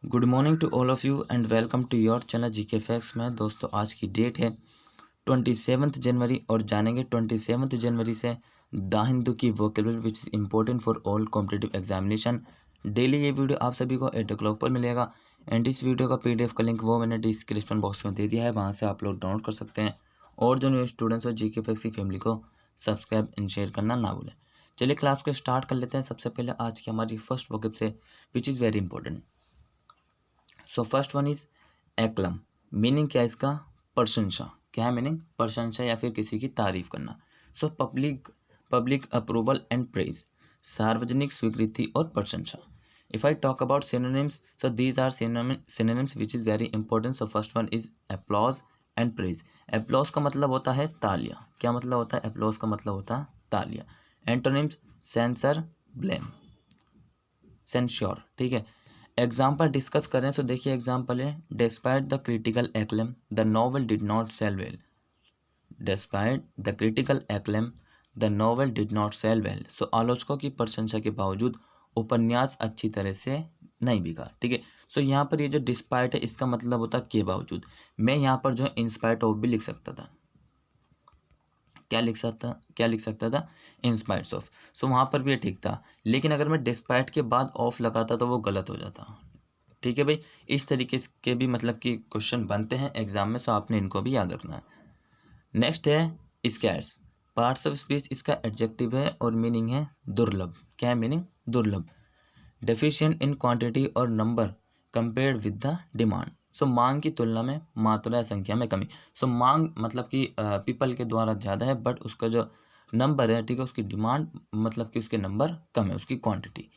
Good morning to all of you and welcome to your channel GK facts में। दोस्तों आज की date है 27 जनवरी और जानेंगे 27 जनवरी से द हिंदू की vocabulary which is important for all competitive examination. Daily ये वीडियो आप सभी को 8 o'clock पर मिलेगा एंड इस वीडियो का PDF का लिंक वो मैंने डिस्क्रिप्शन बॉक्स में दे दिया है, वहाँ से आप लोग डाउनलोड कर सकते हैं। और जो न्यू स्टूडेंट्स हो जीके फैक्ट्स की फैमिली को सब्सक्राइब एंड शेयर करना ना भूलें। चलिए क्लास को स्टार्ट कर लेते हैं। सबसे पहले आज की हमारी फर्स्ट वोकेब से which is very important. So first one is acclaim. Meaning क्या है इसका? प्रशंसा। क्या है मीनिंग? प्रशंसा या फिर किसी की तारीफ करना। So public approval and praise, सार्वजनिक स्वीकृति और प्रशंसा। If I talk about synonyms, so these are synonyms which is very important. So first one is applause and praise. Applause का मतलब होता है तालियां। क्या मतलब होता है? अप्लॉज का मतलब होता है तालियां। Antonyms censure, blame, censure. ठीक है। एग्जाम्पल डिस्कस करें तो देखिए एग्जाम्पल है despite the critical acclaim the novel did not sell well. Despite the critical acclaim the novel did not sell well. So आलोचकों की प्रशंसा के बावजूद उपन्यास अच्छी तरह से नहीं बिका। ठीक है। सो यहाँ पर ये जो डिस्पाइट है इसका मतलब होता के बावजूद। मैं यहाँ पर जो इंस्पाइट ऑफ भी लिख सकता था। क्या लिख सकता था? इंस्पाइट्स ऑफ। सो वहाँ पर भी ये ठीक था, लेकिन अगर मैं डिस्पाइट के बाद ऑफ लगाता तो वो गलत हो जाता। ठीक है भाई। इस तरीके के भी मतलब कि क्वेश्चन बनते हैं एग्जाम में, सो आपने इनको भी याद रखना है। नेक्स्ट है स्कैर्स। पार्ट्स ऑफ स्पीच इसका एडजेक्टिव है और मीनिंग है दुर्लभ। क्या है मीनिंग? दुर्लभ। Deficient in quantity or number compared with the demand. So मांग की तुलना में मात्रा या संख्या में कमी। सो मांग मतलब कि पीपल के द्वारा ज़्यादा है बट उसका जो नंबर है, ठीक है, उसकी डिमांड मतलब कि उसके नंबर कम है, उसकी क्वांटिटी।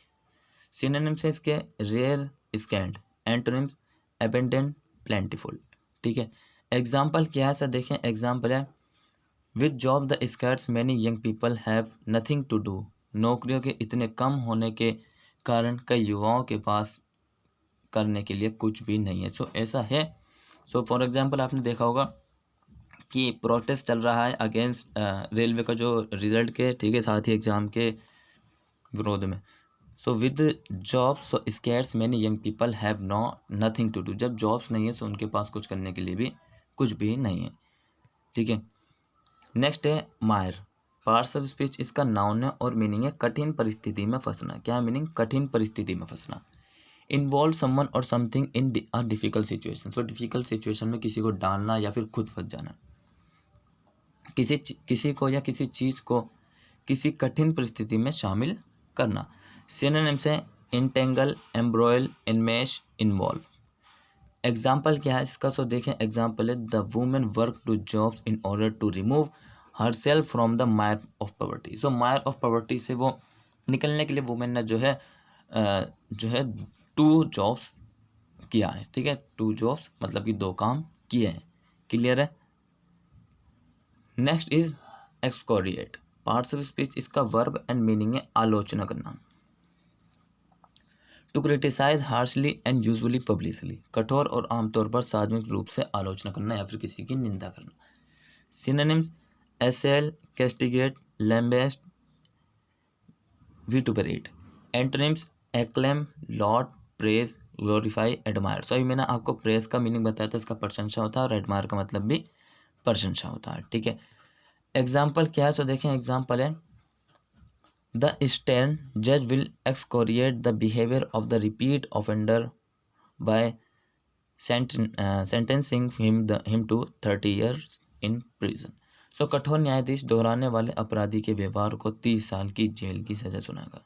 सिनोनिम्स है इसके rare, scant. Antonyms abundant, plentiful. ठीक है। एग्जाम्पल क्या है सर? देखें एग्जाम्पल है with job the scarce many young people have nothing to do. नौकरियों के इतने कम होने के कारण कई युवाओं के पास करने के लिए कुछ भी नहीं है। सो ऐसा है। सो फॉर एग्जाम्पल आपने देखा होगा कि प्रोटेस्ट चल रहा है अगेंस्ट रेलवे का जो रिजल्ट के, ठीक है, साथ ही एग्ज़ाम के विरोध में। So with jobs so scarce many young people have nothing to do. जब जॉब्स नहीं है तो उनके पास कुछ करने के लिए भी कुछ भी नहीं है। ठीक है। नेक्स्ट है मायर। पार्ट्स ऑफ स्पीच इसका नाउन है और मीनिंग है कठिन परिस्थिति में फंसना। क्या है मीनिंग? कठिन परिस्थिति में फंसना। इन्वॉल्व समवन और something in a difficult situation. So difficult situation में किसी को डालना या फिर खुद फंस जाना। किसी को या किसी चीज़ को किसी कठिन परिस्थिति में शामिल करना। सिनोनिम्स है entangle, embroil, enmesh, involve. Example क्या है इसका? सो देखें एग्जाम्पल है the women work two jobs in order to remove her self from the mire of poverty. So mire of poverty से वो निकलने के लिए वुमेन ने जो है 2 जॉब्स किया है। ठीक है। 2 जॉब्स मतलब कि 2 काम किए हैं। क्लियर है। Next is excoriate. Parts of speech इसका वर्ब एंड मीनिंग है आलोचना करना। To criticise harshly and usually publicly. कठोर और आमतौर पर सार्वजनिक रूप से आलोचना करना या फिर किसी की निंदा करना। Synonyms assail, castigate, lambaste, vituperate. Antonyms acclaim, laud, praise, glorify, admire. So अभी मैंने आपको प्रेज का मीनिंग बताया था, इसका प्रशंसा होता है और एडमायर का मतलब भी प्रशंसा होता है। ठीक है। एग्जाम्पल क्या है? सो देखें एग्जाम्पल है द स्टर्न जज will excoriate the behaviour of the repeat offender by sentencing him to 30 years in prison। So कठोर न्यायाधीश दोहराने वाले अपराधी के व्यवहार को 30 साल की जेल की सजा सुनाएगा।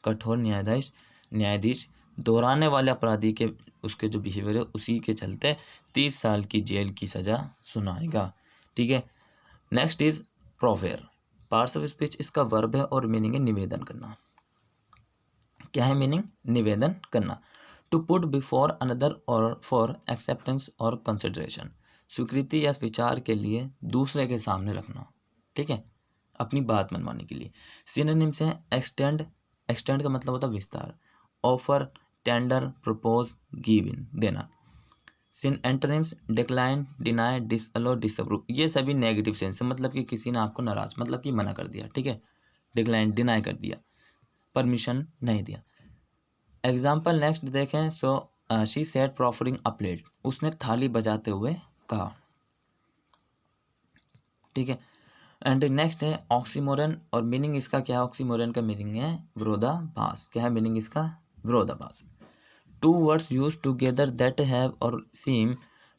कठोर न्यायाधीश दोहराने वाले अपराधी के उसके जो बिहेवियर है उसी के चलते 30 साल की जेल की सजा सुनाएगा। ठीक है। Next is proffer. Parts of speech इसका वर्ब है और मीनिंग है निवेदन करना। क्या है मीनिंग? निवेदन करना। टू पुट बिफोर अनदर और फॉर एक्सेप्टेंस और कंसिडरेशन। स्वीकृति या विचार के लिए दूसरे के सामने रखना। ठीक है। अपनी बात मनवाने के लिए। सिनोनिम्स हैं एक्सटेंड। एक्सटेंड का मतलब होता है विस्तार। Offer, tender, propose, give in, देना। सिन एंटोनिम्स डिक्लाइन, डिनाई, डिसअलो, डिसअप्रूव। ये सभी नेगेटिव सेंस है, मतलब कि किसी ने आपको नाराज मतलब कि मना कर दिया। ठीक है। डिक्लाइन डिनाई कर दिया, परमिशन नहीं दिया। एग्जाम्पल नेक्स्ट देखें। So she said proffering a plate, उसने थाली बजाते हुए कहा। ठीक है। एंड नेक्स्ट है ऑक्सीमोरन, और मीनिंग इसका क्या है? ऑक्सीमोरन का मीनिंग है विरोधाभास। क्या है मीनिंग इसका? विरोधाभास। Two words use together that have or seem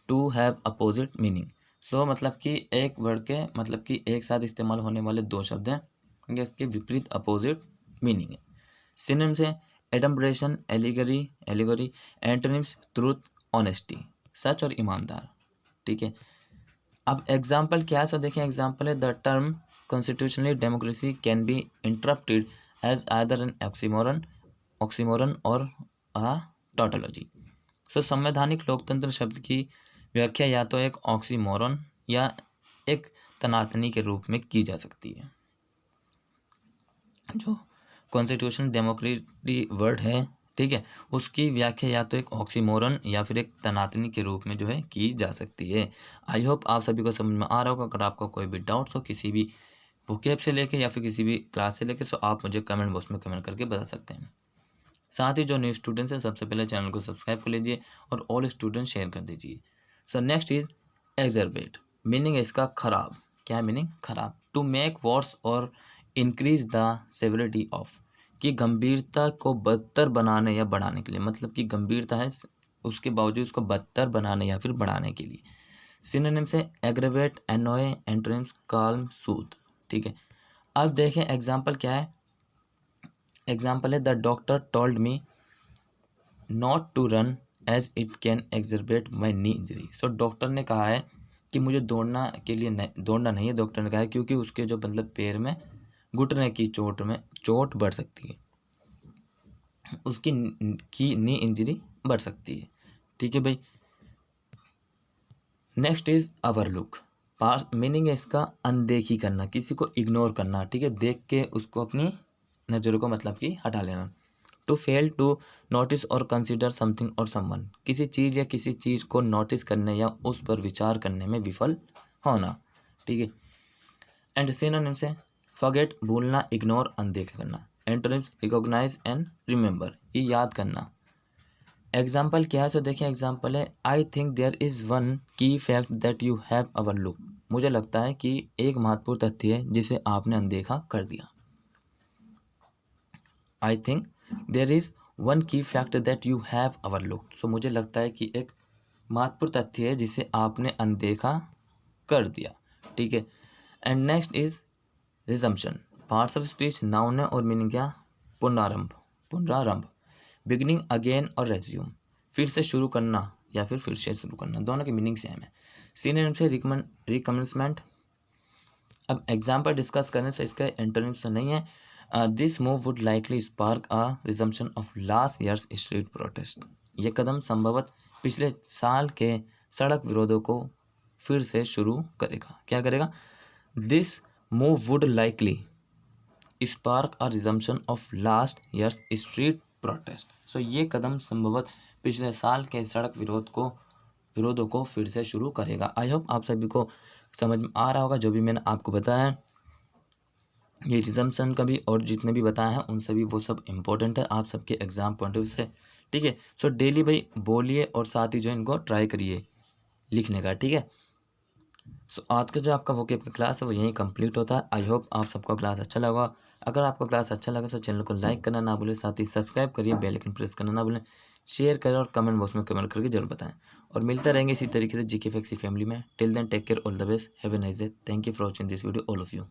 to have opposite meaning. So मतलब कि एक वर्ड के मतलब कि एक साथ इस्तेमाल होने वाले दो शब्द हैं, ये इसके विपरीत अपोजिट मीनिंग है। सिनोनिम्स है एडम्ब्रेशन, एलिगोरी, एंटोनिम्स ट्रूथ, ऑनेस्टी, सच और ईमानदार। ठीक है। अब एग्जाम्पल क्या है? सो देखें, एग्जाम्पल है the term constitutionally democracy can be interrupted as either an oxymoron or a tautology. सो संवैधानिक लोकतंत्र शब्द की व्याख्या या तो एक ऑक्सीमोरन या एक तनातनी के रूप में की जा सकती है। जो कॉन्स्टिट्यूशन डेमोक्रेसी वर्ड है, ठीक है, उसकी व्याख्या या तो एक ऑक्सीमोरन या फिर एक तनातनी के रूप में जो है की जा सकती है। आई होप आप सभी को समझ में आ रहा होगा। अगर आपको कोई भी डाउट्स हो किसी भी वोकेब से लेके या फिर किसी भी क्लास से लेके, सो आप मुझे कमेंट बॉक्स में कमेंट करके बता सकते हैं। साथ ही जो न्यू स्टूडेंट्स हैं सबसे पहले चैनल को सब्सक्राइब कर लीजिए और ऑल स्टूडेंट शेयर कर दीजिए। सो नेक्स्ट इज एग्जर्बेट, मीनिंग है इसका खराब। क्या है मीनिंग? खराब। टू मेक वर्स और इंक्रीज द सेवरिटी ऑफ, कि गंभीरता को बदतर बनाने या बढ़ाने के लिए, मतलब कि गंभीरता है उसके बावजूद उसको बदतर बनाने या फिर बढ़ाने के लिए। सिनोनिम्स है aggravate, annoy, antonyms calm, soothe. ठीक है। अब देखें एग्जाम्पल क्या है। एग्जाम्पल है the doctor told me not to run as it can exacerbate my knee injury. So doctor ने कहा है कि मुझे दौड़ना नहीं है, डॉक्टर ने कहा है, क्योंकि उसके जो मतलब पैर में घुटने की चोट बढ़ सकती है, उसकी नी इंजरी बढ़ सकती है। ठीक है भाई। नेक्स्ट इज ओवरलुक, मीनिंग है इसका अनदेखी करना, किसी को इग्नोर करना। ठीक है, देख के उसको अपनी नज़रों को मतलब कि हटा लेना। टू फेल टू नोटिस और कंसिडर समथिंग और समवन, किसी चीज़ या किसी चीज़ को नोटिस करने या उस पर विचार करने में विफल होना। ठीक है। एंड सिनोनिम्स है फॉरगेट, भूलना, इग्नोर, अनदेखा करना। एंटोनिम्स रिकॉग्नाइज एंड रिमेंबर, ये याद करना। एग्जाम्पल क्या है? सो देखिए एग्जाम्पल है I think there is one key fact that you have overlook, मुझे लगता है कि एक महत्वपूर्ण तथ्य है जिसे आपने अनदेखा कर दिया। I think there is one key fact that you have overlook, so मुझे लगता है कि एक महत्वपूर्ण तथ्य है जिसे आपने अनदेखा कर दिया। ठीक है। And next is resumption, parts of speech, noun है और मीनिंग क्या? पुनरारंभ, बिगिनिंग, अगेन और रेज्यूम, फिर से शुरू करना या फिर से शुरू करना, दोनों के मीनिंग सेम है। सिनोनिम से रिकमेंसमेंट। अब एग्जाम्पल डिस्कस करने से इसका एंटोनिम से नहीं है। This move would likely spark a resumption of last year's street protest, ये कदम संभवत पिछले साल के सड़क विरोधों को फिर से शुरू करेगा। क्या करेगा? This move would likely spark a resumption of last year's street protest. So ये कदम संभवत पिछले साल के सड़क विरोधों को फिर से शुरू करेगा। आई होप आप सभी को समझ में आ रहा होगा जो भी मैंने आपको बताया। ये रिजम्पशन का भी और जितने भी बताए हैं उन सभी वो सब इम्पोर्टेंट है आप सबके एग्जाम पॉइंट ऑफ व्यू से। ठीक है। सो डेली भाई बोलिए और साथ ही जो इनको ट्राई करिए लिखने का। ठीक है। सो आज का जो आपका वोकेब का क्लास है वो यहीं कंप्लीट होता है। आई होप आप सबका क्लास अच्छा लगा। अगर आपको क्लास अच्छा लगा तो चैनल को लाइक करना ना भूलें, साथ ही सब्सक्राइब करिए, बेल आइकन प्रेस करना ना भूलें, शेयर करें और कमेंट बॉक्स में कमेंट करके जरूर बताएं। और मिलते रहेंगे इसी तरीके से जीके फैक्सी फैमिली में। Till then take care, all the best, have a nice day, thank you for watching this video all of you.